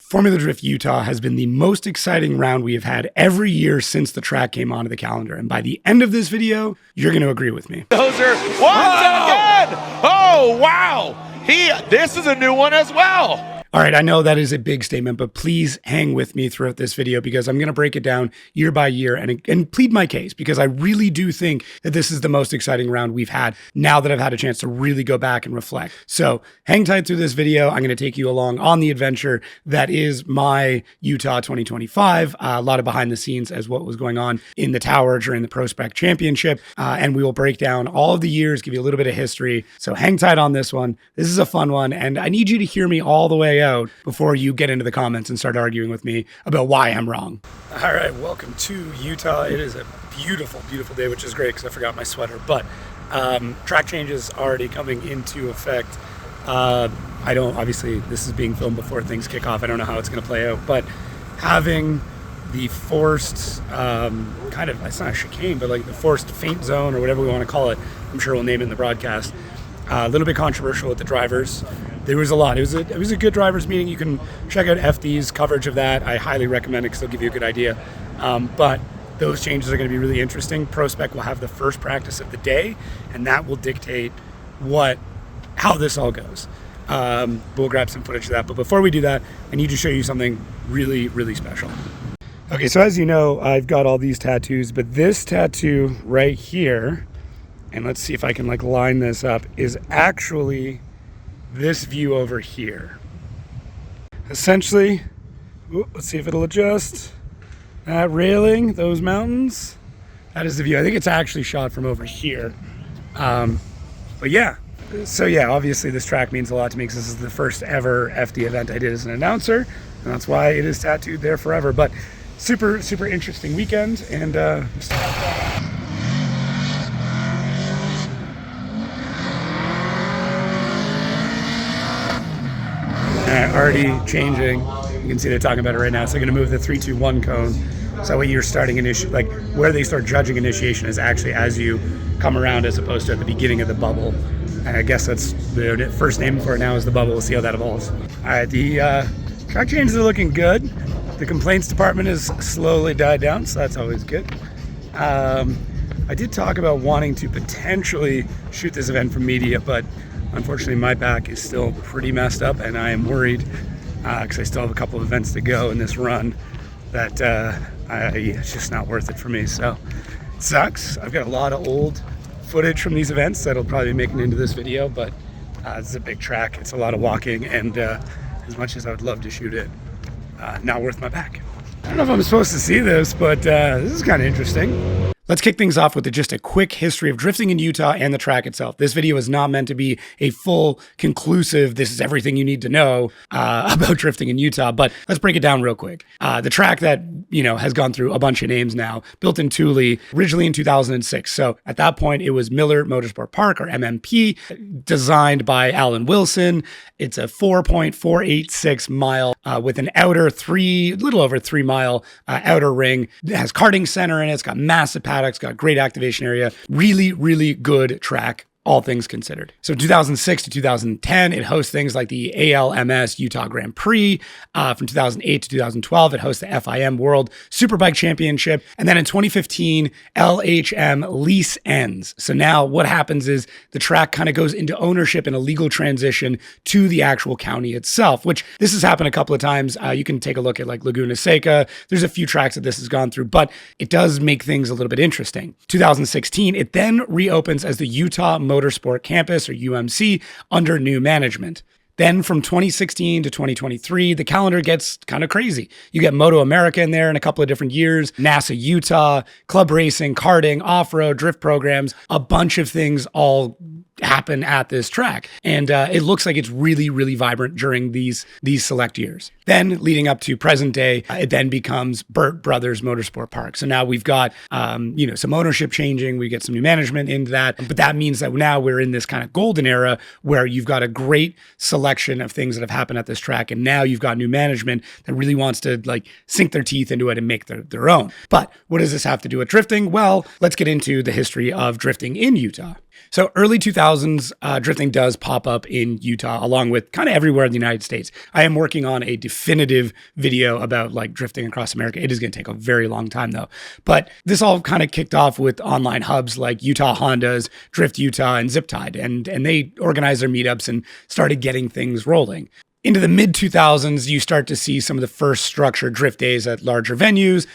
Formula Drift Utah has been the most exciting round we have had every year since the track came onto the calendar. And by the end of this video, you're going to agree with me. Dozer once again. Oh, wow. This is a new one as well. All right, I know that is a big statement, but please hang with me throughout this video because I'm going to break it down year by year and plead my case because I really do think that this is the most exciting round we've had now that I've had a chance to really go back and reflect. So hang tight through this video. I'm going to take you along on the adventure that is my Utah 2025. A lot of behind the scenes as what was going on in the tower during the Prospec Championship. And we will break down all of the years, give you a little bit of history. So hang tight on this one. This is a fun one. And I need you to hear me all the way out before you get into the comments and start arguing with me about why I'm wrong. All right, welcome to Utah. It is a beautiful, beautiful day, which is great because I forgot my sweater, but track changes already coming into effect. Obviously this is being filmed before things kick off. I don't know how it's going to play out, but having the forced it's not a chicane, but like the forced feint zone or whatever we want to call it, I'm sure we'll name it in the broadcast. A little bit controversial with the drivers. There was a lot. It was a good drivers meeting. You can check out FD's coverage of that. I highly recommend it because they'll give you a good idea. But those changes are going to be really interesting. Prospec will have the first practice of the day, and that will dictate how this all goes. We'll grab some footage of that. But before we do that, I need to show you something really, really special. Okay, so as you know, I've got all these tattoos, but this tattoo right here, and let's see if I can line this up, is actually this view over here. Essentially, let's see if it'll adjust. That railing, those mountains, that is the view. I think it's actually shot from over here. But yeah, so yeah, obviously this track means a lot to me because this is the first ever FD event I did as an announcer, and that's why it is tattooed there forever. But super, super interesting weekend, and already changing. You can see they're talking about it right now. So they're going to move the 3-2-1 cone. So what you're starting where they start judging initiation is actually as you come around as opposed to at the beginning of the bubble. And I guess that's the first name for it now is the bubble. We'll see how that evolves. All right, the track changes are looking good. The complaints department has slowly died down, so that's always good. I did talk about wanting to potentially shoot this event for media, but unfortunately, my back is still pretty messed up, and I am worried because I still have a couple of events to go in this run that it's just not worth it for me. So it sucks. I've got a lot of old footage from these events that'll probably make it into this video, but this is a big track. It's a lot of walking, and as much as I would love to shoot it, not worth my back. I don't know if I'm supposed to see this, but this is kind of interesting. Let's kick things off with just a quick history of drifting in Utah and the track itself. This video is not meant to be a full, conclusive, this is everything you need to know about drifting in Utah, but let's break it down real quick. The track that, has gone through a bunch of names now, built in Tooele, originally in 2006. So at that point, it was Miller Motorsport Park, or MMP, designed by Alan Wilson. It's a 4.486 mile with an little over 3 mile outer ring. It has karting center in it. It's got massive paddocks, got great activation area. Really, really good track, all things considered. So 2006 to 2010, it hosts things like the ALMS Utah Grand Prix. From 2008 to 2012, it hosts the FIM World Superbike Championship. And then in 2015, LHM lease ends. So now what happens is the track kind of goes into ownership and a legal transition to the actual county itself, which this has happened a couple of times. You can take a look at Laguna Seca. There's a few tracks that this has gone through, but it does make things a little bit interesting. 2016, it then reopens as the Utah Motorsport Campus, or UMC, under new management. Then from 2016 to 2023, the calendar gets kind of crazy. You get Moto America in there in a couple of different years, NASA Utah, club racing, karting, off-road, drift programs, a bunch of things all happen at this track. And it looks like it's really, really vibrant during these select years. Then leading up to present day, it then becomes Bert Brothers Motorsport Park. So now we've got, some ownership changing. We get some new management into that. But that means that now we're in this kind of golden era where you've got a great selection of things that have happened at this track. And now you've got new management that really wants to sink their teeth into it and make their own. But what does this have to do with drifting? Well, let's get into the history of drifting in Utah. So early 2000s, drifting does pop up in Utah, along with kind of everywhere in the United States. I am working on a definitive video about like drifting across America. It is going to take a very long time though. But this all kind of kicked off with online hubs like Utah Honda's, Drift Utah, and Ziptide. And they organized their meetups and started getting things rolling. Into the mid-2000s, you start to see some of the first structured drift days at larger venues,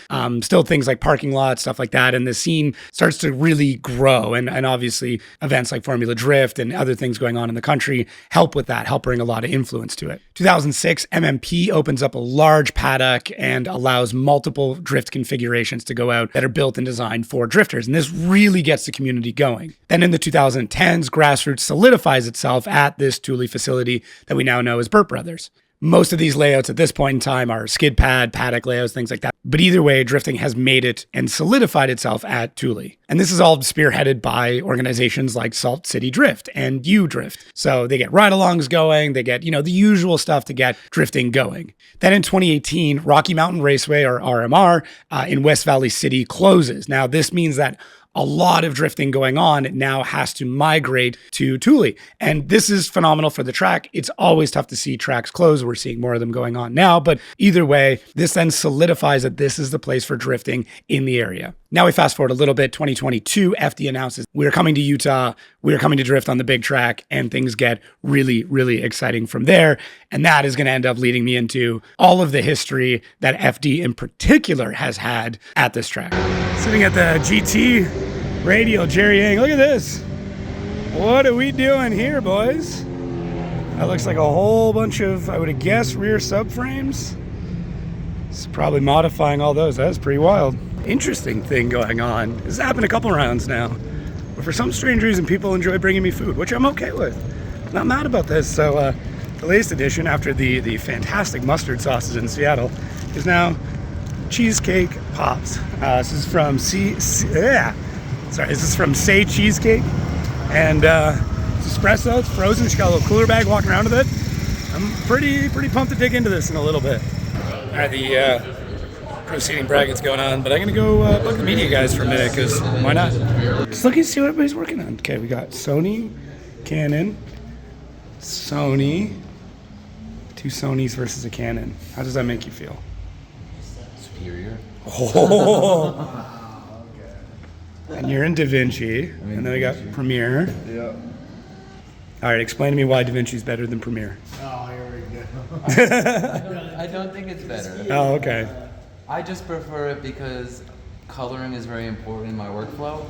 still things like parking lots, stuff like that, and the scene starts to really grow. And obviously, events like Formula Drift and other things going on in the country help with that, help bring a lot of influence to it. 2006, MMP opens up a large paddock and allows multiple drift configurations to go out that are built and designed for drifters. And this really gets the community going. Then in the 2010s, Grassroots solidifies itself at this Tooele facility that we now know as Bert Brothers. Most of these layouts at this point in time are skid pad, paddock layouts, things like that. But either way, drifting has made it and solidified itself at Tooele. And this is all spearheaded by organizations like Salt City Drift and UDRIFT. So they get ride-alongs going, they get, the usual stuff to get drifting going. Then in 2018, Rocky Mountain Raceway, or RMR, in West Valley City closes. Now, this means that a lot of drifting going on now has to migrate to Tooele. And this is phenomenal for the track. It's always tough to see tracks close. We're seeing more of them going on now. But either way, this then solidifies that this is the place for drifting in the area. Now we fast forward a little bit, 2022, FD announces we're coming to Utah, we're coming to drift on the big track, and things get really, really exciting from there. And that is going to end up leading me into all of the history that FD in particular has had at this track. Sitting at the GT radial Jerry Yang, look at this. What are we doing here, boys? That looks like a whole bunch of, I would guess, rear subframes. It's probably modifying all those. That's pretty wild. Interesting thing going on. This has happened a couple rounds now. But for some strange reason, people enjoy bringing me food, which I'm okay with. Not mad about this. So the latest edition, after the fantastic mustard sauces in Seattle, is now cheesecake pops. This is from This is from Say Cheesecake. And it's espresso, it's frozen. She's got a little cooler bag walking around with it. I'm pretty pumped to dig into this in a little bit. All right, the proceeding bracket's going on, but I'm gonna go book the media guys for a minute, because why not? Just looking to see what everybody's working on. Okay, we got Sony, Canon, Sony, two Sonys versus a Canon. How does that make you feel? Superior. Oh. And you're in DaVinci, and then we got Premiere. Yeah. All right, explain to me why DaVinci's better than Premiere. Oh, here we go. I don't think it's better. Oh, okay. I just prefer it because coloring is very important in my workflow.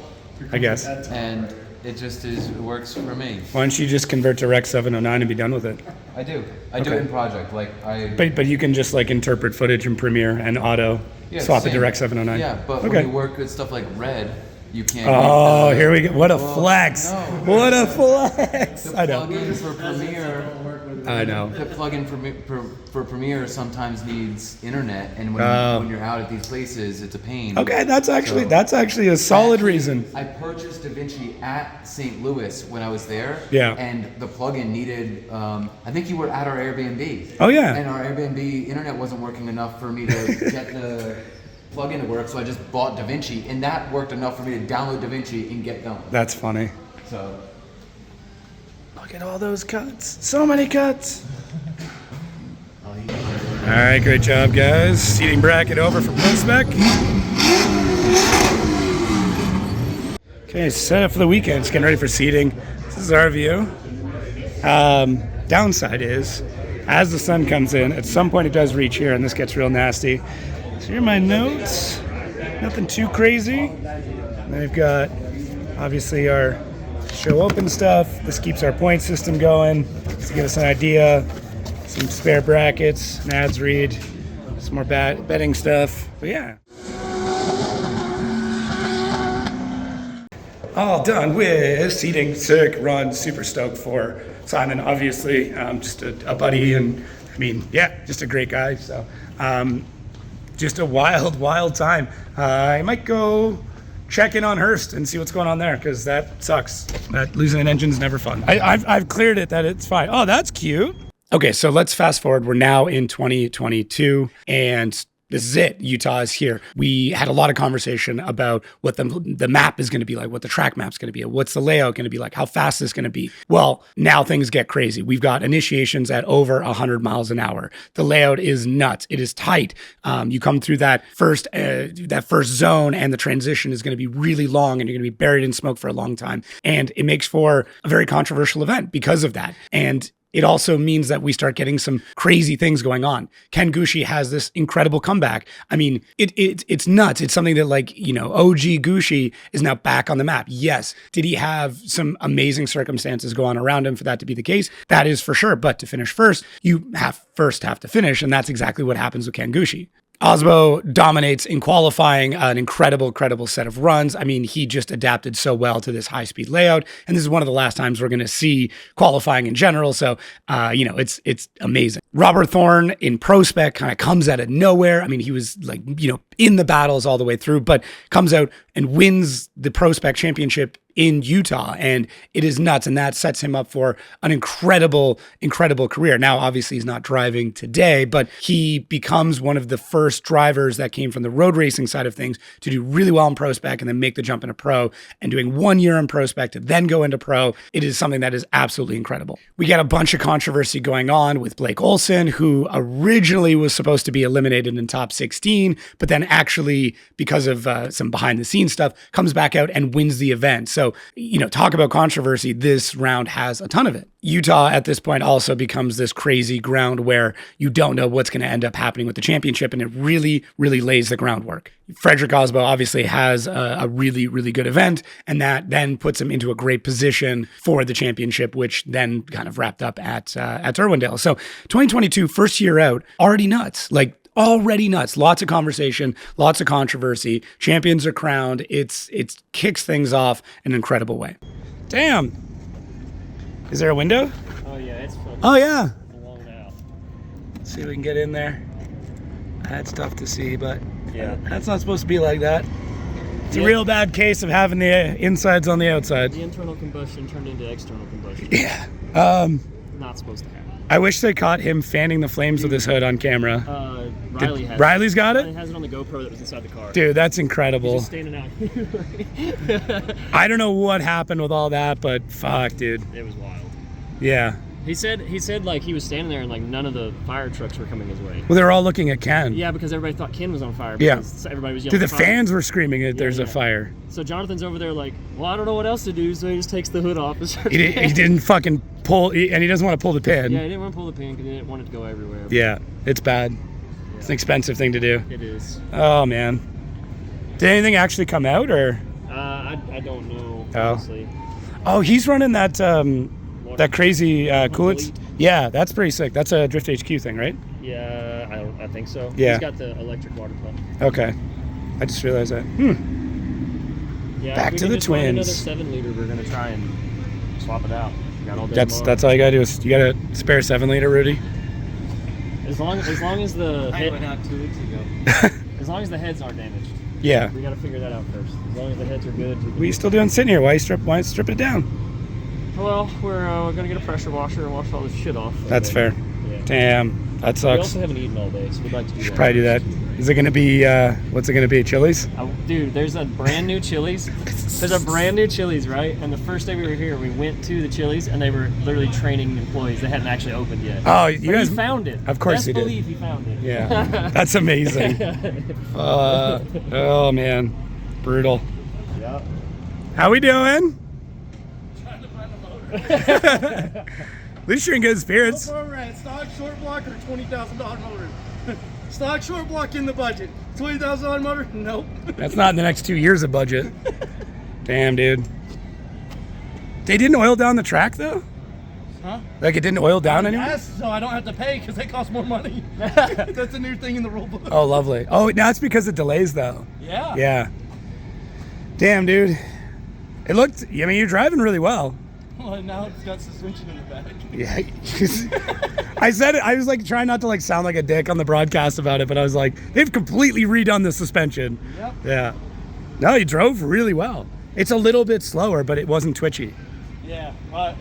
I guess. And it just it works for me. Why don't you just convert to Rec 709 and be done with it? I do it in project. But you can just like interpret footage in Premiere and auto swap it to Rec 709. Yeah, but when you work with stuff like Red, you can't. Oh, here we go. What a flex. No. What a flex. I know. Plugin for Premiere. I know. The plugin for Premiere sometimes needs internet, and when you're out at these places, it's a pain. Okay, that's actually a solid reason. I purchased DaVinci at St. Louis when I was there. Yeah. And the plugin needed. I think you were at our Airbnb. Oh yeah. And our Airbnb internet wasn't working enough for me to get the plugin to work, so I just bought DaVinci, and that worked enough for me to download DaVinci and get going. That's funny. So. Look at all those cuts. So many cuts. All right, great job, guys. Seating bracket over for Prospec. Okay, set up for the weekend. Just getting ready for seating. This is our view. Downside is, as the sun comes in, at some point it does reach here, and this gets real nasty. So here are my notes. Nothing too crazy. And then we've got, obviously, our show open stuff. This keeps our point system going. Just to give us an idea. Some spare brackets, an ads read, some more betting stuff. But yeah. All done with seating, circ, run. Super stoked for Simon, obviously. Just a buddy, and I mean, yeah, just a great guy. So just a wild time. I might go check in on Hurst and see what's going on there, because that sucks. That losing an engine's never fun. I've cleared it, that it's fine. Oh, that's cute. Okay, so let's fast forward. We're now in 2022, and this is it. Utah is here. We had a lot of conversation about what the map is going to be like, what the track map's going to be, what's the layout going to be like, how fast it's going to be. Well, now things get crazy. We've got initiations at over 100 miles an hour. The layout is nuts. It is tight. You come through that first zone, and the transition is going to be really long, and you're going to be buried in smoke for a long time. And it makes for a very controversial event because of that. And it also means that we start getting some crazy things going on. Ken Gushi has this incredible comeback. I mean, it's nuts. It's something that, like, you know, OG Gushi is now back on the map. Yes. Did he have some amazing circumstances go on around him for that to be the case? That is for sure. But to finish first, you have to finish. And that's exactly what happens with Ken Gushi. Osbo dominates in qualifying, an incredible set of runs. I mean, he just adapted so well to this high-speed layout, and this is one of the last times we're going to see qualifying in general, so, you know, it's amazing. Robert Thorne in Prospec kind of comes out of nowhere. I mean, he was, like, you know, in the battles all the way through, but comes out and wins the Prospec Championship in Utah, and it is nuts, and that sets him up for an incredible career. Now, obviously, he's not driving today, but he becomes one of the first drivers that came from the road racing side of things to do really well in Prospec and then make the jump into pro, and doing 1 year in Prospec to then go into pro. It is something that is absolutely incredible. We get a bunch of controversy going on with Blake Olsen, who originally was supposed to be eliminated in top 16, but then actually, because of some behind the scenes stuff, comes back out and wins the event. So, you know, talk about controversy. This round has a ton of it. Utah at this point also becomes this crazy ground where you don't know what's going to end up happening with the championship, and it really lays the groundwork. Frederick Osbo obviously has a really good event, and that then puts him into a great position for the championship, which then kind of wrapped up at Irwindale. So 2022, first year out, already nuts. Like, already nuts. Lots of conversation, lots of controversy. Champions are crowned. It kicks things off in an incredible way. Damn. Is there a window? Oh yeah, it's fucking. Oh yeah. Blown out. Let's see if we can get in there. That's tough to see, but Yeah. that's not supposed to be like that. It's a real bad case of having the insides on the outside. The internal combustion turned into external combustion. Yeah. Not supposed to happen. I wish they caught him fanning the flames with his hood on camera. Riley has Riley's got Riley it? has it on the GoPro that was inside the car. Dude, that's incredible. He's just standing out here. I don't know what happened with all that, but fuck, dude. It was wild. Yeah. He said like he was standing there and like none of the fire trucks were coming his way. Well, they were all looking at Ken. Yeah, because everybody thought Ken was on fire. Yeah. Because everybody was yelling. Dude, the fire. fans were screaming that there's a fire. So Jonathan's over there like, well, I don't know what else to do, so he just takes the hood off and starts. He didn't fucking pull, and he doesn't want to pull the pin. Yeah, he didn't want to pull the pin because he didn't want it to go everywhere. Yeah, it's bad. Yeah. It's an expensive thing to do. It is. Oh, man. Did anything actually come out, or? I don't know, honestly. Oh, he's running that that crazy coolant. Yeah, that's pretty sick. That's a Drift HQ thing, right? Yeah, I think so. Yeah. He's got the electric water pump. Okay. I just realized that. Yeah, Back to the twins. Another 7 liter. We're gonna try and swap it out. We got all day That's all you gotta do is you got a spare 7 liter, Rudy. As long as the I head, went out 2 weeks ago. as long as the heads aren't damaged. Yeah. We gotta figure that out first. As long as the heads are good. What are you still doing sitting here? Why strip it down? Well, we're gonna get a pressure washer and wash all this shit off. That's fair. Yeah. That We sucks. also haven't eaten all day, so we'd like to do that. Probably do that. Is it gonna be what's it gonna be? Chili's? Dude, there's a brand new Chili's. There's a brand new Chili's, right? And the first day we were here, we went to the Chili's, and they were literally training employees. They hadn't actually opened yet. Oh, you But guys he found it. Of course Best he did. believe he found it. Yeah. That's amazing. Oh man. Brutal. Yep. How we doing? Trying to find a motor. At least you're in good spirits. So far we're at stock short block or $20,000 motor. Stock short block in the budget. $20,000 motor? Nope. That's not in the next 2 years of budget. Damn, dude. They didn't oil down the track though? Huh? Like it didn't oil down anymore? Yes, so I don't have to pay because they cost more money. That's a new thing in the rule book. Oh, lovely. Oh, now it's because of delays though. Yeah. Yeah. Damn, dude. It looked, I mean, you're driving really well. Well, now it's got suspension in the back. Yeah. I said it, I was like trying not to like sound like a dick on the broadcast about it, but I was like, they've completely redone the suspension. Yep. Yeah. No, you drove really well. It's a little bit slower, but it wasn't twitchy. Yeah,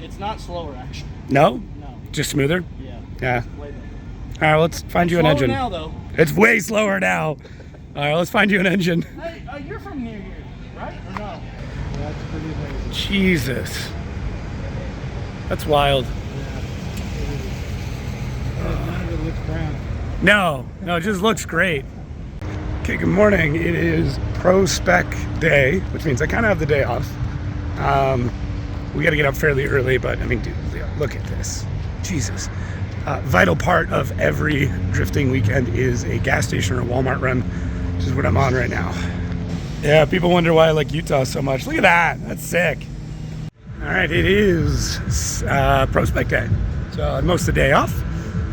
it's not slower actually. No? No. Just smoother? Yeah. Yeah. Way better. All right, let's find you an Slower engine. now though. It's way slower now. All right, let's find you an engine. Hey, you're from near here, right? Or no? That's pretty amazing. Jesus. That's wild. None of it looks brown. No, it just looks great. Okay, good morning. It is Prospec day, which means I kind of have the day off. We got to get up fairly early, but I mean, dude, look at this. Jesus. Vital part of every drifting weekend is a gas station or a Walmart run, which is what I'm on right now. Yeah, people wonder why I like Utah so much. Look at that. That's sick. All right, it is Prospec day. So most of the day off.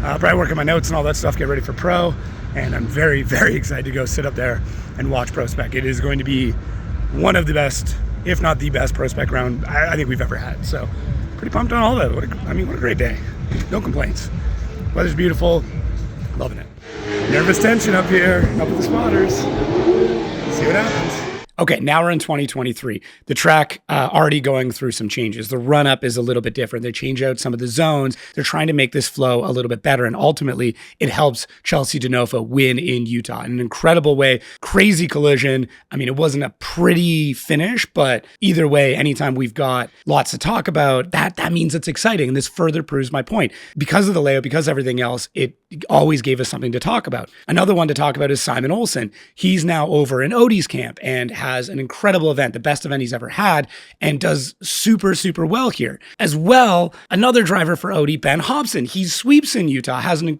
Probably work on my notes and all that stuff, get ready for Pro. And I'm very, very excited to go sit up there and watch Prospec. It is going to be one of the best, if not the best Prospec round I think we've ever had. So pretty pumped on all of it. What a great day. No complaints. Weather's beautiful. Loving it. Nervous tension up here, up with the spotters. See what happens. Okay, now we're in 2023. The track already going through some changes. The run-up is a little bit different. They change out some of the zones. They're trying to make this flow a little bit better, and ultimately, it helps Chelsea DeNofa win in Utah in an incredible way. Crazy collision. I mean, it wasn't a pretty finish, but either way, anytime we've got lots to talk about, that means it's exciting, and this further proves my point. Because of the layout, because of everything else, it always gave us something to talk about. Another one to talk about is Simon Olsen. He's now over in Odie's camp and has an incredible event, the best event he's ever had, and does super, super well here. As well, another driver for Odie, Ben Hobson. He sweeps in Utah, has an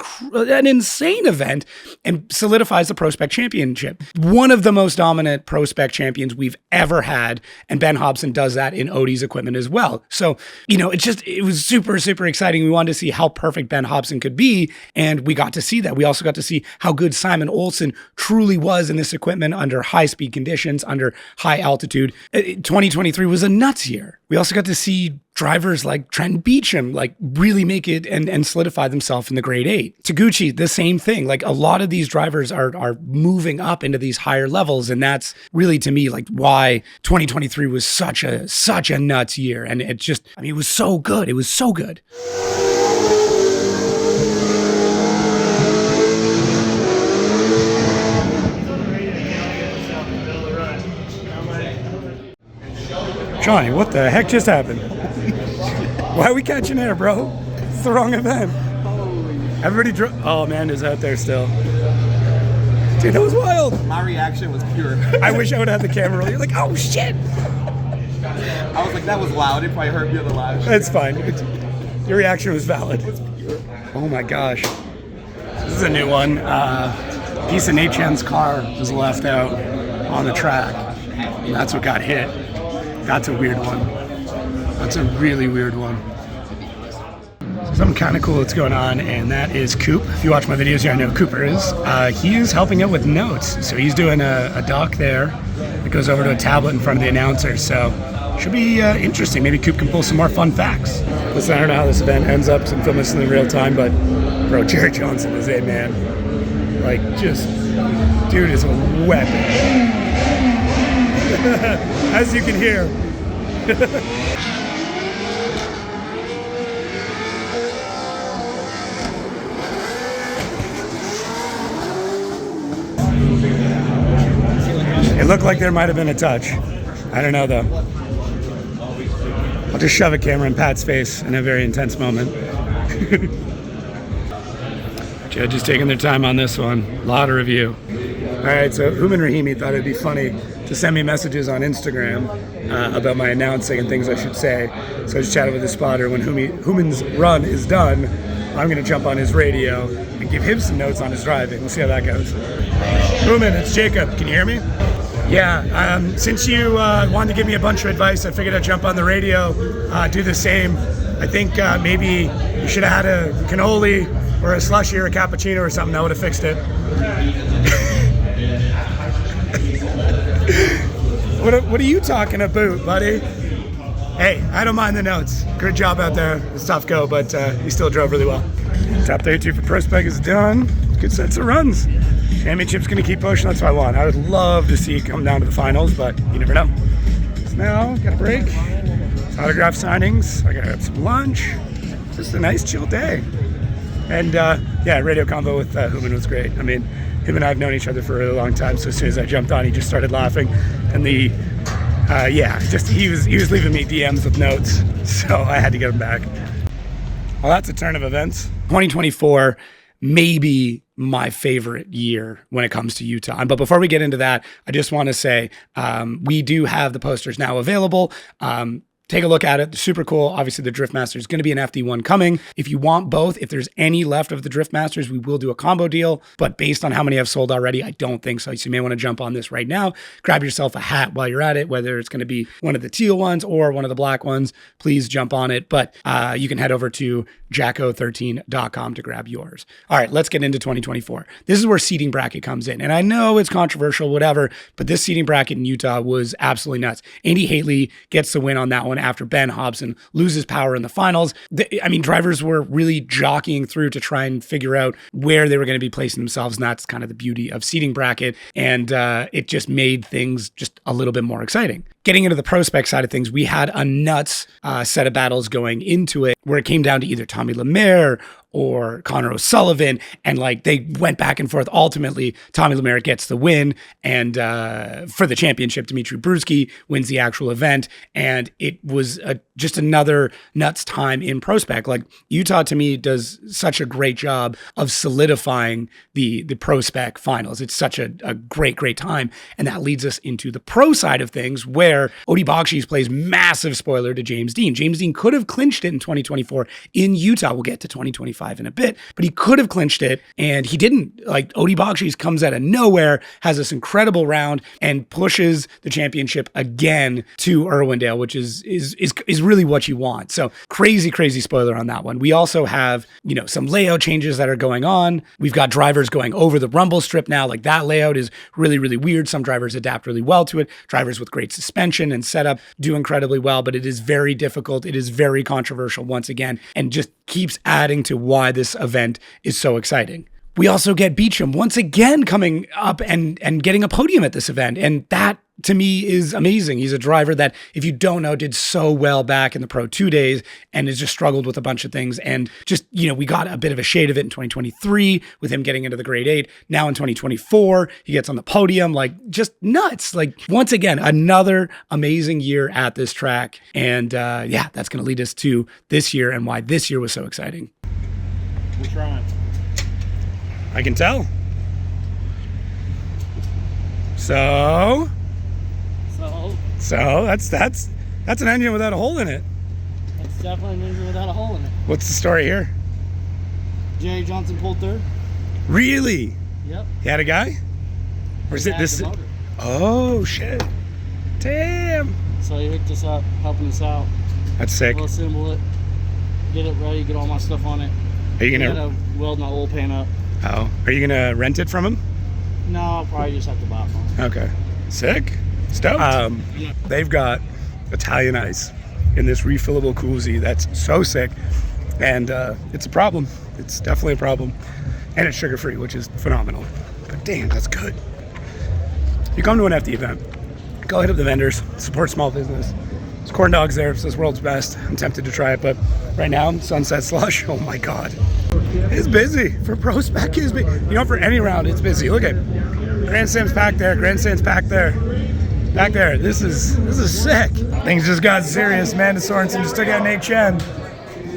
insane event, and solidifies the Prospec championship. One of the most dominant Prospec champions we've ever had, and Ben Hobson does that in Odie's equipment as well. So, it was super, super exciting. We wanted to see how perfect Ben Hobson could be, and we got to see that. We also got to see how good Simon Olsen truly was in this equipment under high-speed conditions, under high altitude. 2023 was a nuts year. We also got to see drivers like Trent Beechum really make it and solidify themselves in the grade 8. To Gushi, the same thing. Like, a lot of these drivers are moving up into these higher levels, and that's really, to me, why 2023 was such a nuts year. And it was so good. It was so good. Johnny, what the heck just happened? Why are we catching air, bro? It's the wrong event. Everybody oh man, is out there still. Dude, that was wild. My reaction was pure. I wish I would have had the camera. You're like, oh shit. I was like, that was loud. It probably hurt me on the live. It's fine. Your reaction was valid. Oh my gosh. This is a new one. Piece of HM's car was left out on the track. And that's what got hit. That's a weird one. That's a really weird one. Something kind of cool that's going on, and that is Coop. If you watch my videos here, I know who Cooper is. He is helping out with notes. So he's doing a doc there that goes over to a tablet in front of the announcer. So should be interesting. Maybe Coop can pull some more fun facts. Listen, I don't know how this event ends up. I'm filming this in real time, but bro, Jerry Johnson is a man. Dude is a weapon. As you can hear. It looked like there might have been a touch. I don't know though. I'll just shove a camera in Pat's face in a very intense moment. Judge is taking their time on this one. A lot of review. All right, so Human Rahimi thought it'd be funny to send me messages on Instagram about my announcing and things I should say. So I just chatted with the spotter. When Human's run is done, I'm going to jump on his radio and give him some notes on his driving. We'll see how that goes. Human, it's Jacob. Can you hear me? Yeah, since you wanted to give me a bunch of advice, I figured I'd jump on the radio, do the same. I think maybe you should have had a cannoli or a slushie or a cappuccino or something. That would have fixed it. What are you talking about, buddy? Hey, I don't mind the notes. Good job out there. It's a tough go, but you still drove really well. Top 32 for Prospec is done. Good sets of runs. Championship's going to keep pushing. That's what I want. I would love to see it come down to the finals, but you never know. So now, got a break. Autograph signings. I got to have some lunch. Just a nice chill day. And yeah, radio combo with Human was great. I mean, Him and I have known each other for a really long time, so as soon as I jumped on, he just started laughing. And he was leaving me DMs with notes, so I had to get him back. Well, that's a turn of events. 2024, maybe my favorite year when it comes to Utah. But before we get into that, I just want to say we do have the posters now available. Take a look at it. Super cool. Obviously, the Drift Master is going to be an FD1 coming. If you want both, if there's any left of the Drift Masters, we will do a combo deal. But based on how many I've sold already, I don't think so. So you may want to jump on this right now. Grab yourself a hat while you're at it, whether it's going to be one of the teal ones or one of the black ones. Please jump on it. But you can head over to jacko13.com to grab yours. All right, let's get into 2024. This is where seating bracket comes in. And I know it's controversial, whatever, but this seating bracket in Utah was absolutely nuts. Andy Haley gets the win on that one after Ben Hobson loses power in the finals. Drivers were really jockeying through to try and figure out where they were going to be placing themselves, and that's kind of the beauty of seating bracket, and it just made things just a little bit more exciting. Getting into the Prospec side of things, we had a nuts set of battles going into it where it came down to either Tommy LaMere or Connor O'Sullivan, and they went back and forth. Ultimately, Tommy LaMere gets the win, and for the championship, Dimitri Bruski wins the actual event, and it was just another nuts time in Prospec. Utah, to me, does such a great job of solidifying the Prospec finals. It's such a great time, and that leads us into the pro side of things, where Odie Bakshi's plays massive spoiler to James Dean. James Dean could have clinched it in 2024 in Utah. We'll get to 2025 in a bit, but he could have clinched it, and he didn't. Odie Bakshi's comes out of nowhere, has this incredible round, and pushes the championship again to Irwindale, which is really what you want. So crazy spoiler on that one. We also have, some layout changes that are going on. We've got drivers going over the rumble strip now. That layout is really weird. Some drivers adapt really well to it. Drivers with great suspension and setup do incredibly well, but it is very difficult. It is very controversial once again, and just keeps adding to why this event is so exciting. We also get Beechum once again coming up and getting a podium at this event. And that, to me, is amazing. He's a driver that, if you don't know, did so well back in the Pro 2 days and has just struggled with a bunch of things. And just, we got a bit of a shade of it in 2023 with him getting into the grade 8. Now in 2024, he gets on the podium, just nuts. Once again, another amazing year at this track. And that's going to lead us to this year and why this year was so exciting. We're trying. I can tell. So that's an engine without a hole in it. That's definitely an engine without a hole in it. What's the story here? Jerry Johnson pulled through. Really? Yep. He had a guy? Or is it this? Motor. Oh shit! Damn. So he hooked us up, helping us out. That's sick. We'll assemble it, get it ready, get all my stuff on it. Are you gonna weld my oil pan up? Oh, are you gonna rent it from him? No, I'll probably just have to buy it from him. Okay. Sick. Stoked. They've got Italian ice in this refillable koozie that's so sick, and it's a problem. It's definitely a problem, and it's sugar-free, which is phenomenal. But damn, that's good. If you come to an FD event, go hit up the vendors, support small business. There's corn dogs there. It says world's best. I'm tempted to try it, but right now, Sunset Slush, oh my God. It's busy. For Prospec, it's busy. For any round, it's busy. Look at Grandstand's packed there. Grandstand's packed there. Back there. This is sick. Things just got serious. Amanda Sorensen just took out Nate Chen.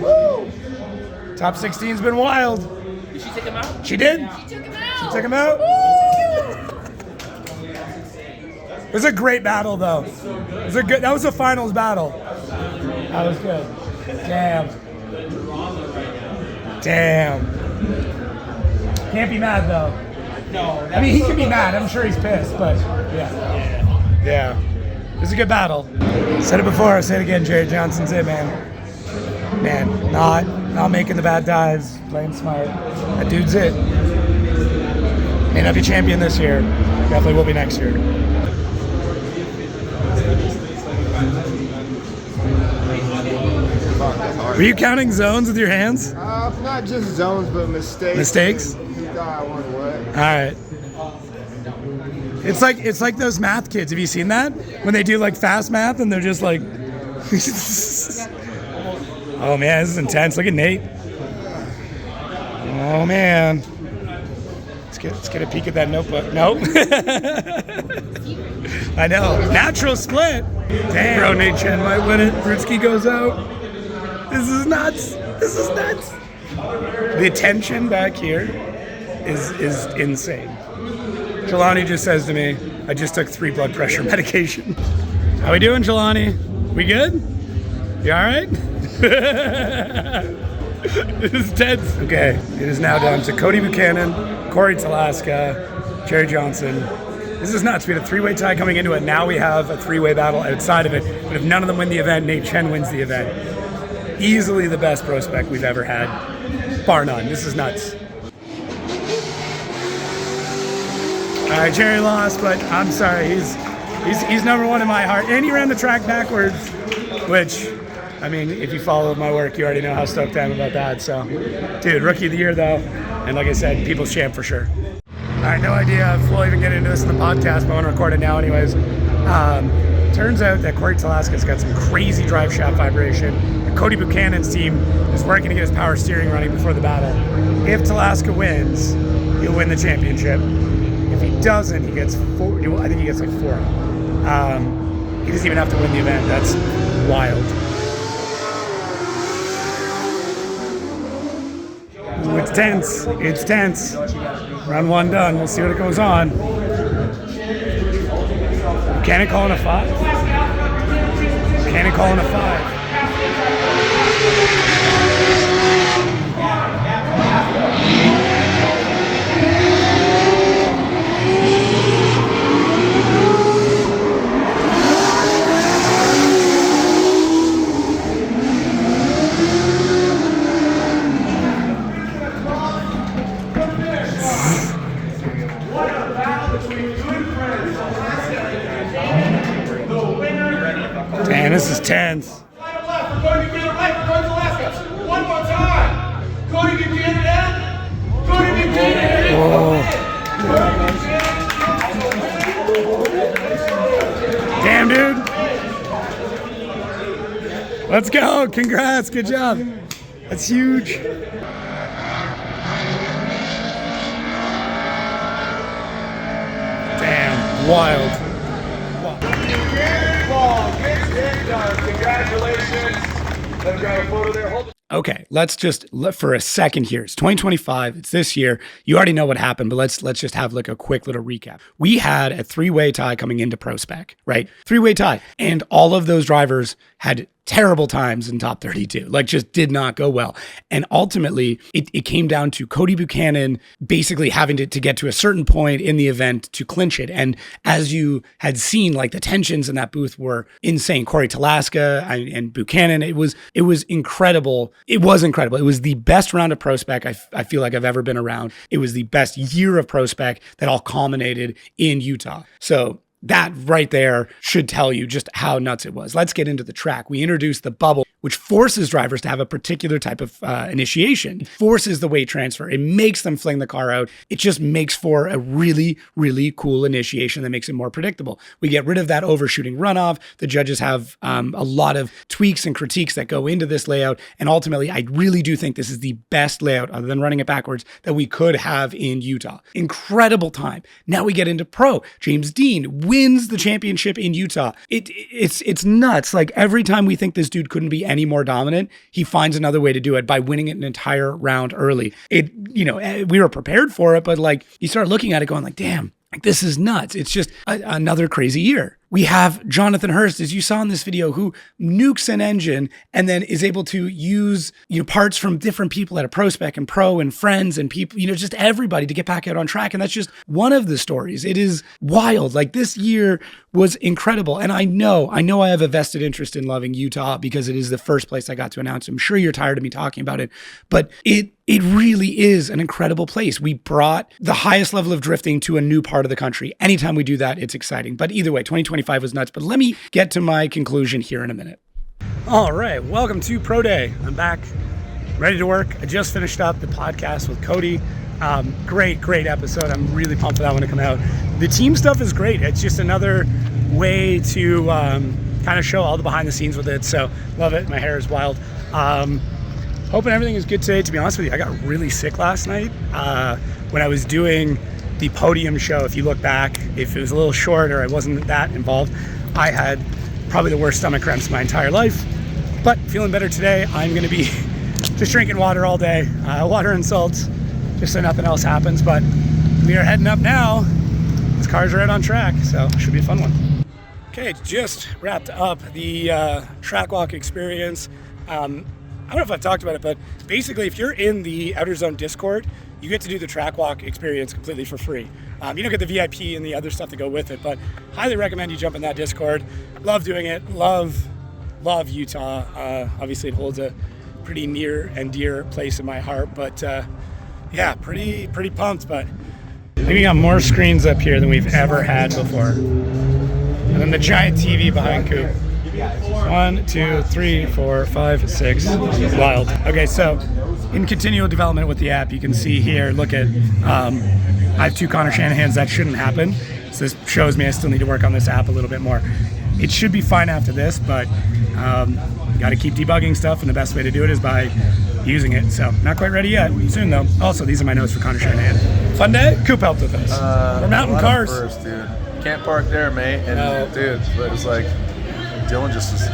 Woo! Top 16's been wild. Did she take him out? She did. She took him out. She took him out. It was a great battle, though. That was a finals battle. That was good. Damn. Can't be mad, though. No. I mean, he can be mad. I'm sure he's pissed, but yeah. It was a good battle. Said it before, I'll say it again. Jerry Johnson's it, man. Not making the bad dives, playing smart. That dude's it. May not be champion this year. Definitely will be next year. Were you counting zones with your hands? Not just zones, but mistakes. Mistakes? All right. It's like those math kids. Have you seen that? When they do fast math and they're just like, oh man, this is intense. Look at Nate. Oh man. It's let's get a peek at that notebook. Nope. I know. Natural split. Damn. Bro, Nate Chen might win it. Bruski goes out. This is nuts. This is nuts. The tension back here is insane. Jelani just says to me, I just took 3 blood pressure medication. How we doing, Jelani? We good? You all right? This is tense. Okay, it is now down to Cody Buchanan, Corey Taska, Jerry Johnson. This is nuts. We had a 3-way tie coming into it. Now we have a 3-way battle outside of it. But if none of them win the event, Nate Chen wins the event. Easily the best Prospec we've ever had. Bar none. This is nuts. All right, Jerry lost, but I'm sorry. He's number 1 in my heart. And he ran the track backwards, which, I mean, if you follow my work, you already know how stoked I am about that. So, dude, rookie of the year, though. And like I said, people's champ for sure. All right, no idea if we'll even get into this in the podcast, but I want to record it now anyways. Turns out that Corey Taska's got some crazy drive shaft vibration. And Cody Buchanan's team is working to get his power steering running before the battle. If Taska wins, he'll win the championship. If he doesn't, he gets 4. I think he gets like 4. He doesn't even have to win the event. That's wild. Ooh, it's tense. It's tense. Round 1 done. We'll see what it goes on. Buchanan calling a 5. Buchanan calling a 5. Man, this is tense. Cody Buchanan right, Cody Taska. One more time. Cody Buchanan in. Cody Buchanan in. Damn, dude. Let's go. Congrats. Good job. That's huge. Damn. Wild. Congratulations. Let me grab a photo there. Hold it. Okay, let's just for a second here. It's 2025. It's this year. You already know what happened, but let's just have like a quick little recap. We had a 3-way tie coming into Prospec, right? 3-way tie, and all of those drivers had terrible times in top 32, like just did not go well. And ultimately it came down to Cody Buchanan basically having to get to a certain point in the event to clinch it. And as you had seen, like the tensions in that booth were insane. Corey Taska and Buchanan, it was incredible. It was incredible. It was the best round of Prospec I feel like I've ever been around. It was the best year of Prospec that all culminated in Utah. So that right there should tell you just how nuts it was. Let's get into the track. We introduced the bubble, which forces drivers to have a particular type of initiation. It forces the weight transfer. It makes them fling the car out. It just makes for a really, really cool initiation that makes it more predictable. We get rid of that overshooting runoff. The judges have a lot of tweaks and critiques that go into this layout. And ultimately, I really do think this is the best layout, other than running it backwards, that we could have in Utah. Incredible time. Now we get into pro. James Dean wins the championship in Utah. It's nuts. Like every time we think this dude couldn't be any more dominant, he finds another way to do it by winning it an entire round early. We were prepared for it, but like you start looking at it going like, damn, like this is nuts. It's just another crazy year. We have Jonathan Hurst, as you saw in this video, who nukes an engine and then is able to use parts from different people at a Prospec and pro and friends and people, just everybody to get back out on track. And that's just one of the stories. It is wild. Like this year was incredible. And I know I have a vested interest in loving Utah because it is the first place I got to announce. I'm sure you're tired of me talking about it, but it really is an incredible place. We brought the highest level of drifting to a new part of the country. Anytime we do that, it's exciting. But either way, 2025 was nuts. But let me get to my conclusion here in a minute. All right, welcome to Pro Day. I'm back, ready to work. I just finished up the podcast with Cody. Great episode. I'm really pumped for that one to come out. The team stuff is great. It's just another way to kind of show all the behind the scenes with it. So love it. My hair is wild. Hoping everything is good today. To be honest with you, I got really sick last night when I was doing the podium show, if you look back, if it was a little short or I wasn't that involved, I had probably the worst stomach cramps of my entire life. But feeling better today. I'm going to be just drinking water all day, water and salts, just so nothing else happens. But we are heading up now. This car's right on track, so it should be a fun one. Okay, just wrapped up the Trackwalk experience. I don't know if I've talked about it, but basically if you're in the Outer Zone Discord, you get to do the Trackwalk experience completely for free. You don't get the VIP and the other stuff to go with it, but highly recommend you jump in that Discord. Love doing it. Love Utah. Obviously it holds a pretty near and dear place in my heart, but yeah, pretty pumped. But I think we got more screens up here than we've ever had before. And then the giant TV behind Coop. 1, 2, 3, 4, 5, 6. Wild. Okay, so in continual development with the app, you can see here, look at, I have 2 Connor Shanahans. That shouldn't happen. So this shows me I still need to work on this app a little bit more. It should be fine after this, but got to keep debugging stuff, and the best way to do it is by using it. So not quite ready yet. Soon though. Also, these are my notes for Connor Shanahan. Fun day. Coop helped with us. We're mountain cars. First, dude. Can't park there, mate. And dude, but it's like Dylan just was.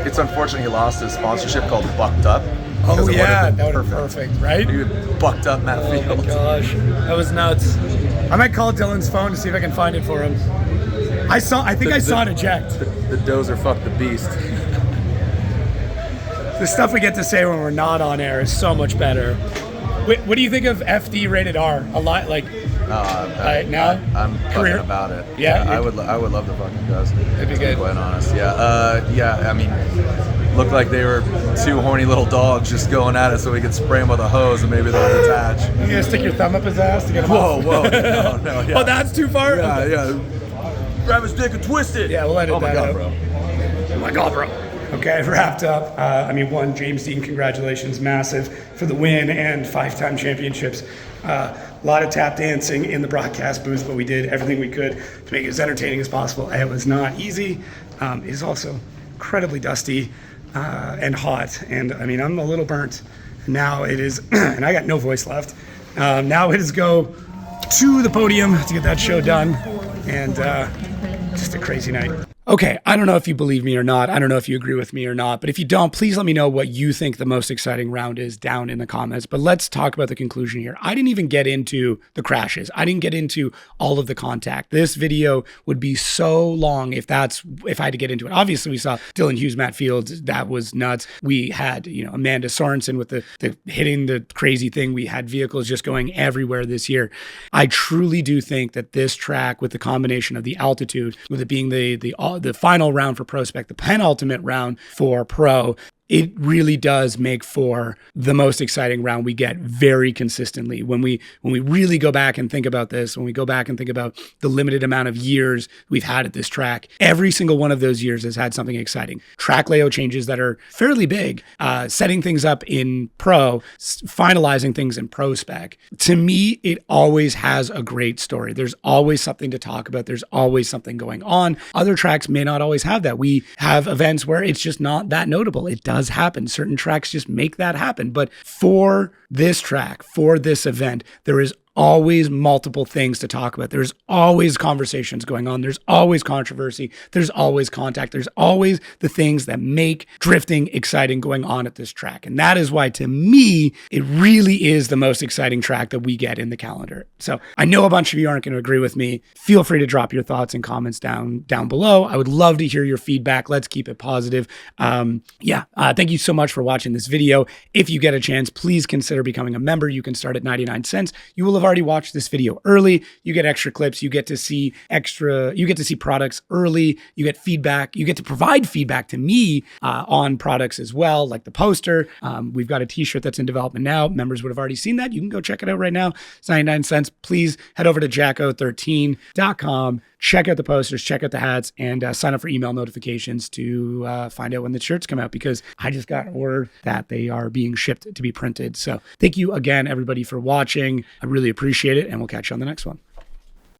It's unfortunate he lost his sponsorship called Bucked Up. Oh yeah, that would have been perfect, right? He bucked up Matt Field. Oh my gosh, that was nuts. I might call Dylan's phone to see if I can find it for him. I think I saw it eject. The dozer fucked the beast. The stuff we get to say when we're not on air is so much better. What do you think of FD rated R? A lot like. Now I'm career fucking about it. Yeah, I would love to fucking go. That'd be good. To be quite honest. Yeah. I mean, looked like they were 2 horny little dogs just going at it, so we could spray them with a hose and maybe they'll detach. You gonna stick your thumb up his ass to get him off? Whoa, no. Yeah. Oh, that's too far. Yeah. Grab his dick and twist it. Yeah, we'll edit that out. Oh my god, bro. Okay, I've wrapped up. One, James Dean, congratulations, massive for the win and 5-time championships. A lot of tap dancing in the broadcast booth, but we did everything we could to make it as entertaining as possible. It was not easy. It is also incredibly dusty and hot, and I'm a little burnt. Now it is, and I got no voice left. Now it is go to the podium to get that show done, and just a crazy night. Okay, I don't know if you believe me or not. I don't know if you agree with me or not. But if you don't, please let me know what you think the most exciting round is down in the comments. But let's talk about the conclusion here. I didn't even get into the crashes. I didn't get into all of the contact. This video would be so long if I had to get into it. Obviously, we saw Dylan Hughes, Matt Fields. That was nuts. We had, Amanda Sorensen with the hitting the crazy thing. We had vehicles just going everywhere this year. I truly do think that this track, with the combination of the altitude, with it being the final round for Prospec, the penultimate round for Pro, it really does make for the most exciting round we get very consistently. When we really go back and think about this, when we go back and think about the limited amount of years we've had at this track, every single one of those years has had something exciting. Track layout changes that are fairly big, setting things up in Pro, finalizing things in Prospec. To me, it always has a great story. There's always something to talk about. There's always something going on. Other tracks may not always have that. We have events where it's just not that notable. It does happen. Certain tracks just make that happen. But for this track, for this event, there is always multiple things to talk about. There's always conversations going on. There's always controversy. There's always contact. There's always the things that make drifting exciting going on at this track. And that is why, to me, it really is the most exciting track that we get in the calendar. So I know a bunch of you aren't going to agree with me. Feel free to drop your thoughts and comments down below. I would love to hear your feedback. Let's keep it positive. Thank you so much for watching this video. If you get a chance, please consider becoming a member. You can start at 99 cents. You will have already watched this video early. You get extra clips. You get to see products early. You get feedback. You get to provide feedback to me on products as well, like the poster. We've got a t-shirt that's in development now. Members would have already seen that. You can go check it out right now. It's 99 cents. Please head over to jacko13.com. Check out the posters, check out the hats, and sign up for email notifications to find out when the shirts come out, because I just got word that they are being shipped to be printed. So thank you again, everybody, for watching. I really appreciate it, and we'll catch you on the next one.